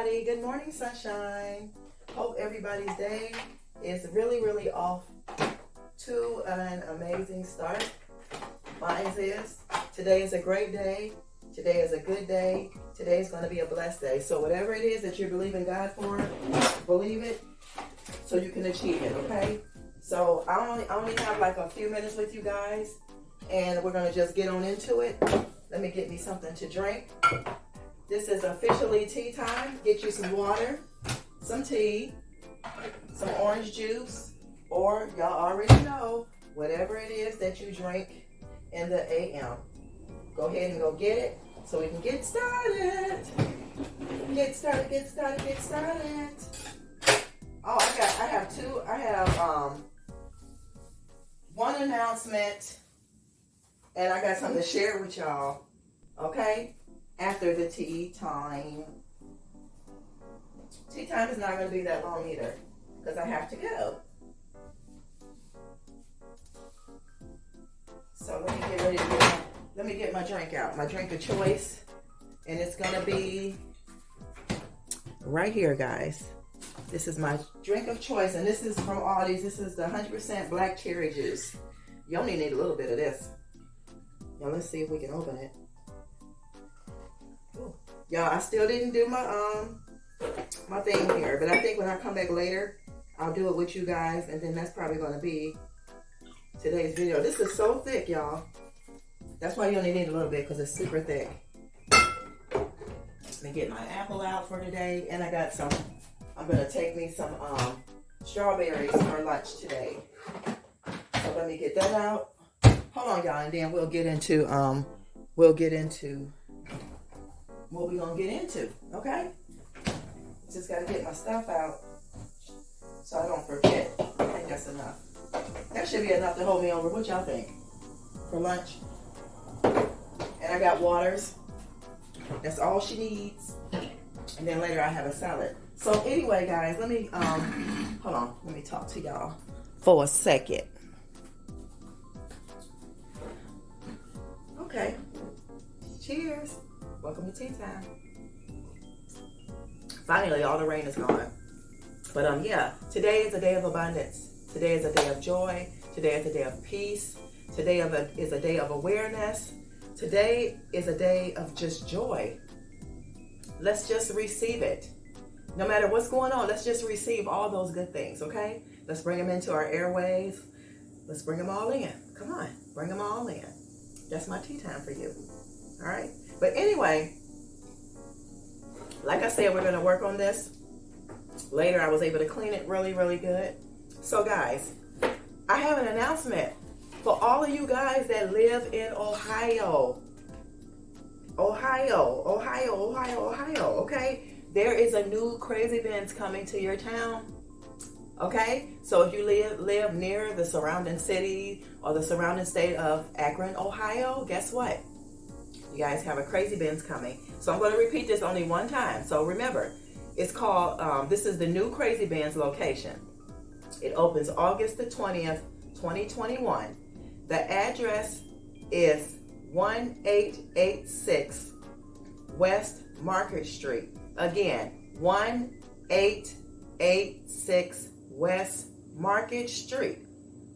everybody. Good morning, sunshine. Hope everybody's day is really off to an amazing start. Mine is. Today is a great day. Today is a good day. Today is going to be a blessed day. So whatever it is that you're believing God for, believe it so you can achieve it, okay? So I only have like a few minutes with you guys, and we're going to just get on into it. Let me get me something to drink. This is officially tea time. Get you some water, some tea, some orange juice, or y'all already know, whatever it is that you drink in the AM. Go ahead and go get it so we can get started. Get started. Oh, I have one announcement, and I got something to share with y'all, okay? After the tea time. Tea time is not going to be that long either, because I have to go. So let me get ready to let me get my drink out, my drink of choice, and it's going to be right here, guys. This is my drink of choice, and this is from Aldi's. This is the 100% black cherry juice. You only need a little bit of this. Now let's see if we can open it. Ooh. Y'all, I still didn't do my my thing here, but I think when I come back later, I'll do it with you guys, and then that's probably going to be today's video. This is so thick, y'all. That's why you only need a little bit, because it's super thick. Let me get my apple out for today, and I got some. I'm going to take me some strawberries for lunch today. So let me get that out. Hold on, y'all, and then we'll get into what we're gonna get into, okay? Just gotta get my stuff out so I don't forget. I think that's enough. That should be enough to hold me over. What y'all think? For lunch. And I got waters. That's all she needs. And then later I have a salad. So anyway, guys, let me hold on. Let me talk to y'all for a second. Okay. Cheers. Welcome to tea time. Finally, all the rain is gone. But yeah, today is a day of abundance. Today is a day of joy. Today is a day of peace. Today is a day of awareness. Today is a day of just joy. Let's just receive it. No matter what's going on, let's just receive all those good things, okay? Let's bring them into our airways. Let's bring them all in. Come on, bring them all in. That's my tea time for you. All right? But anyway, like I said, we're going to work on this. Later, I was able to clean it really good. So, guys, I have an announcement for all of you guys that live in Ohio. Ohio, okay? There is a new Crazy Benz coming to your town. Okay, so if you live near the surrounding city or the surrounding state of Akron, Ohio, guess what? You guys have a Crazy Benz coming. So I'm going to repeat this only one time. So remember, it's called, this is the new Crazy Benz location. It opens August the 20th, 2021. The address is 1886 West Market Street. Again, 1886 West Market Street,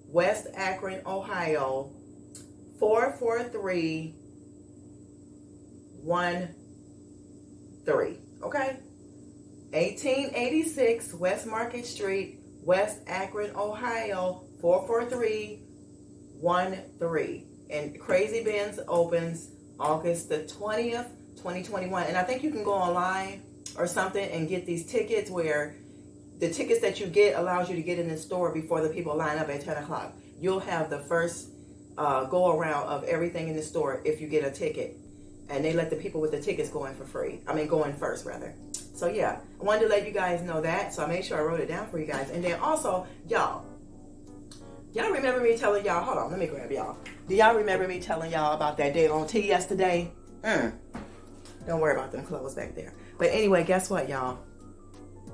West Akron, Ohio, 44313. Okay? 1886 West Market Street, West Akron, Ohio, 44313. And Crazy Benz opens August the 20th, 2021. And I think you can go online or something and get these tickets where the tickets that you get allows you to get in the store before the people line up at 10 o'clock. You'll have the first go around of everything in the store if you get a ticket. And they let the people with the tickets go in for free. Go in first, rather. So, yeah, I wanted to let you guys know that. So I made sure I wrote it down for you guys. And then also, y'all remember me telling y'all, hold on, let me grab y'all. Do y'all remember me telling y'all about that day on tea yesterday? Don't worry about them clothes back there. But anyway, guess what, y'all?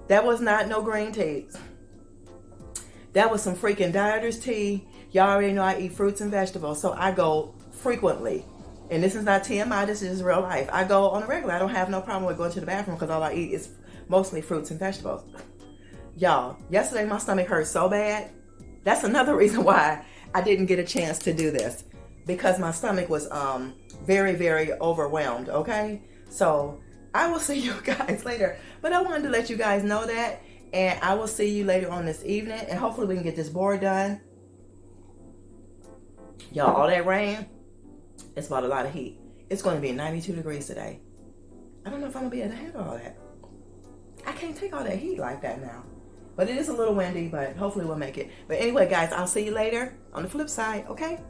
That was not no green tea. That was some freaking dieter's tea. Y'all already know I eat fruits and vegetables, so I go frequently And this is not TMI, this is real life. I go on a regular. I don't have no problem with going to the bathroom because all I eat is mostly fruits and vegetables. Y'all, yesterday my stomach hurt so bad. That's another reason why I didn't get a chance to do this, because my stomach was very, very overwhelmed, okay? So I will see you guys later. But I wanted to let you guys know that, and I will see you later on this evening, and hopefully we can get this board done. Y'all, all that rain, it's about a lot of heat. It's going to be 92 degrees today. I don't know if I'm going to be able to handle all that. I can't take all that heat like that now. But it is a little windy, but hopefully we'll make it. But anyway, guys, I'll see you later on the flip side, okay?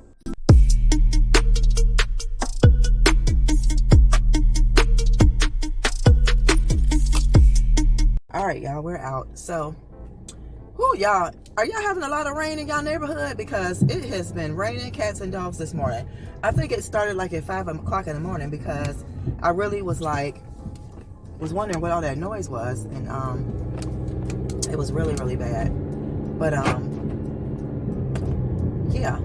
All right, y'all, we're out. So, y'all, are y'all having a lot of rain in y'all neighborhood? Because it has been raining cats and dogs this morning. I think it started like at 5 o'clock in the morning, because I really was wondering what all that noise was, and it was really, really bad. But yeah,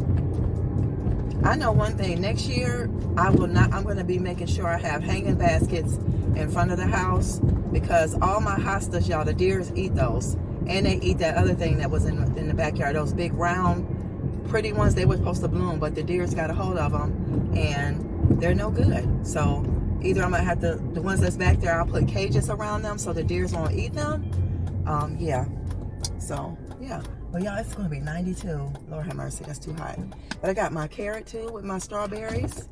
I know one thing. Next year, I'm going to be making sure I have hanging baskets in front of the house, because all my hostas, y'all, the deers eat those. And they eat that other thing that was in the backyard. Those big, round, pretty ones, they were supposed to bloom, but the deers got a hold of them, and they're no good. So either I'm going to have to, the ones that's back there, I'll put cages around them so the deers won't eat them. Yeah. So, yeah. But y'all, it's going to be 92. Lord have mercy, that's too hot. But I got my carrot, too, with my strawberries.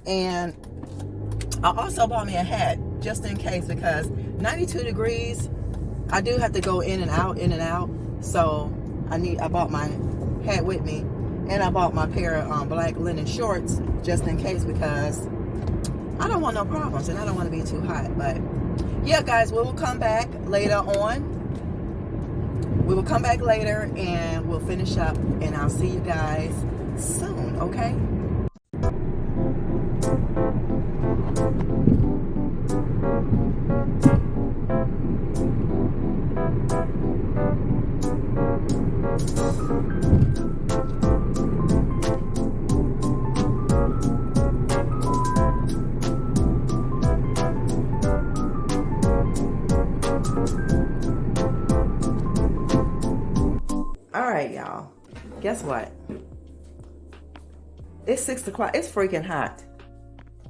And I also bought me a hat, just in case, because 92 degrees, I do have to go in and out. So I bought my hat with me, and I bought my pair of black linen shorts just in case, because I don't want no problems and I don't want to be too hot. But yeah, guys, we will come back later on. We will come back later and we'll finish up, and I'll see you guys soon, okay? All right, y'all. Guess what? It's 6 o'clock. It's freaking hot.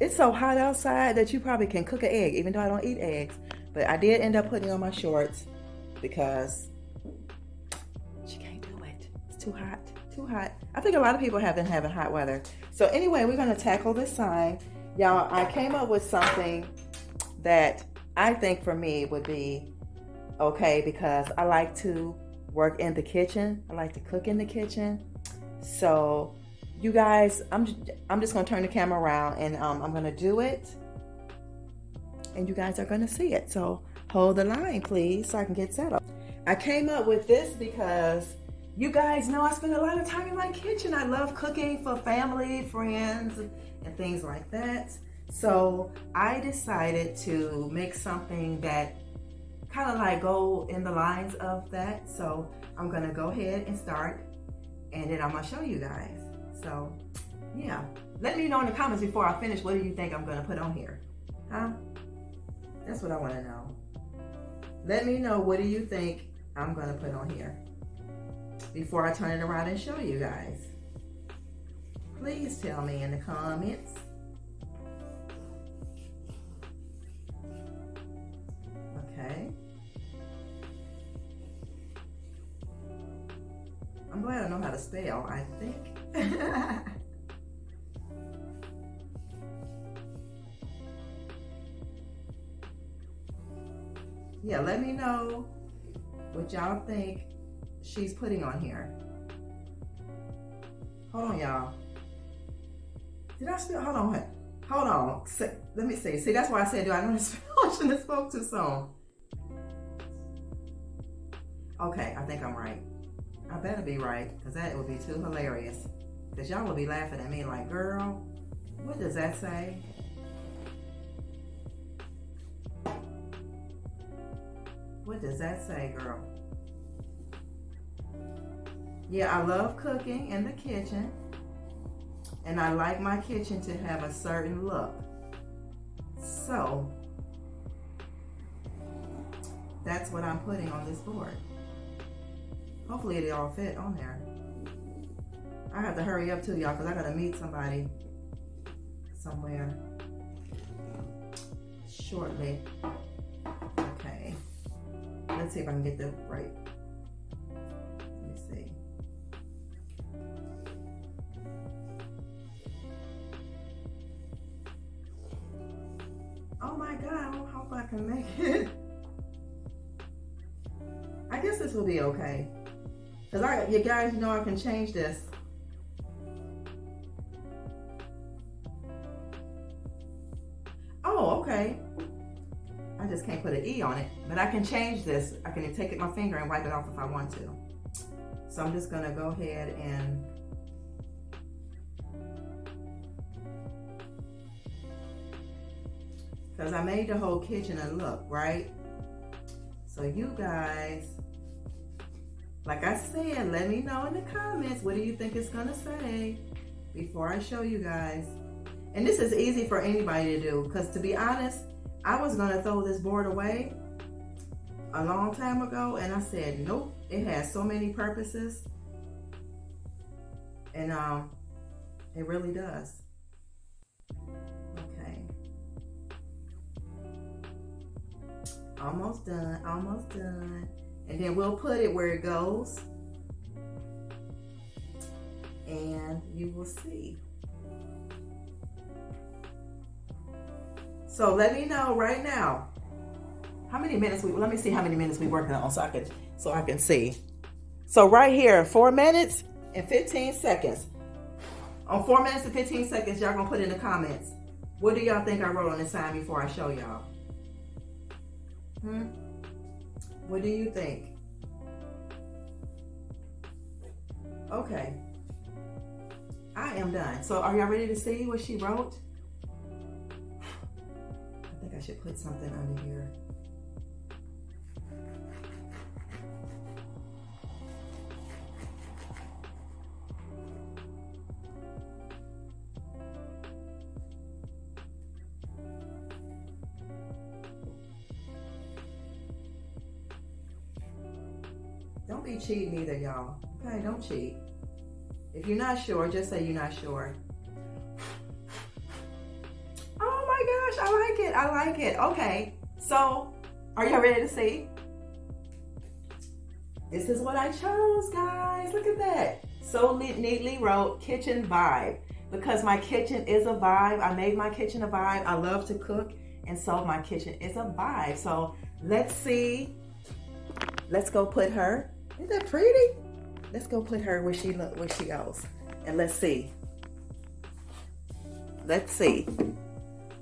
It's so hot outside that you probably can cook an egg, even though I don't eat eggs. But I did end up putting on my shorts because she can't do it. It's too hot. Too hot. I think a lot of people have been having hot weather. So anyway, we're going to tackle this sign. Y'all, I came up with something that I think for me would be okay, because I like to work in the kitchen. I like to cook in the kitchen. So you guys, I'm just going to turn the camera around, and I'm going to do it, and you guys are going to see it. So hold the line, please, so I can get settled. I came up with this because you guys know I spend a lot of time in my kitchen. I love cooking for family, friends, and things like that. So I decided to make something that kind of like go in the lines of that. So I'm going to go ahead and start, and then I'm going to show you guys. So yeah, let me know in the comments before I finish, what do you think I'm going to put on here? Huh? That's what I want to know. Let me know, what do you think I'm going to put on here before I turn it around and show you guys. Please tell me in the comments. Okay. I'm glad I know how to spell, I think. Yeah, let me know what y'all think she's putting on here. Hold on, y'all. Did I spell? Hold on. Hold on. Let me see. See, that's why I said, do I know how to spell? I shouldn't have spoke too soon. Okay, I think I'm right. I better be right, because that would be too hilarious. Because y'all will be laughing at me like, girl, what does that say? What does that say, girl? Yeah, I love cooking in the kitchen. And I like my kitchen to have a certain look. So that's what I'm putting on this board. Hopefully it all fit on there. I have to hurry up too, y'all, because I gotta meet somebody somewhere shortly. Okay. Let's see if I can get the right. Let me see. Oh my God, I hope I can make it. I guess this will be okay. Because you guys know I can change this. Oh, okay. I just can't put an E on it, but I can change this. I can take it my finger and wipe it off if I want to. So I'm just gonna go ahead and because I made the whole kitchen a look, right? So you guys, like I said, let me know in the comments, what do you think it's gonna say before I show you guys. And this is easy for anybody to do, because to be honest, I was gonna throw this board away a long time ago, and I said, nope, it has so many purposes. And it really does. Okay. Almost done, almost done. And then we'll put it where it goes. And you will see. So let me know right now how many minutes let me see how many minutes we working on so I can see. So right here, 4 minutes and 15 seconds. On 4 minutes and 15 seconds, y'all gonna put in the comments, what do y'all think I wrote on this sign before I show y'all? What do you think? Okay. I am done. So are y'all ready to see what she wrote? I think I should put something under here. Don't be cheating either, y'all. Okay, don't cheat. If you're not sure, just say you're not sure. Oh my gosh, I like it. I like it. Okay, so are y'all ready to see? This is what I chose, guys. Look at that. So neatly wrote kitchen vibe, because my kitchen is a vibe. I made my kitchen a vibe. I love to cook, and so my kitchen is a vibe. So let's see. Let's go put her. Isn't that pretty? Let's go put her where she goes. And let's see. Let's see.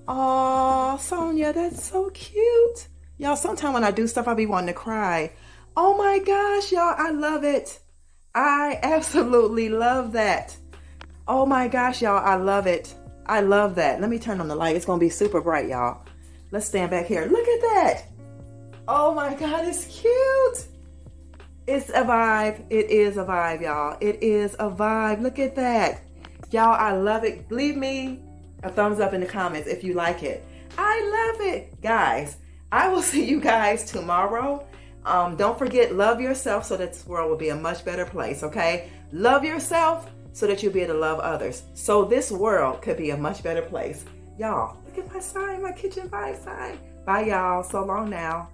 Oh, Sonia, that's so cute. Y'all, sometimes when I do stuff, I be wanting to cry. Oh my gosh, y'all, I love it. I absolutely love that. Oh my gosh, y'all, I love it. I love that. Let me turn on the light. It's going to be super bright, y'all. Let's stand back here. Look at that. Oh my God, it's cute. It's a vibe. It is a vibe, y'all. It is a vibe. Look at that. Y'all, I love it. Leave me a thumbs up in the comments if you like it. I love it. Guys, I will see you guys tomorrow. Don't forget, love yourself so that this world will be a much better place, okay? Love yourself so that you'll be able to love others. So this world could be a much better place. Y'all, look at my sign, my kitchen vibe sign. Bye, y'all. So long now.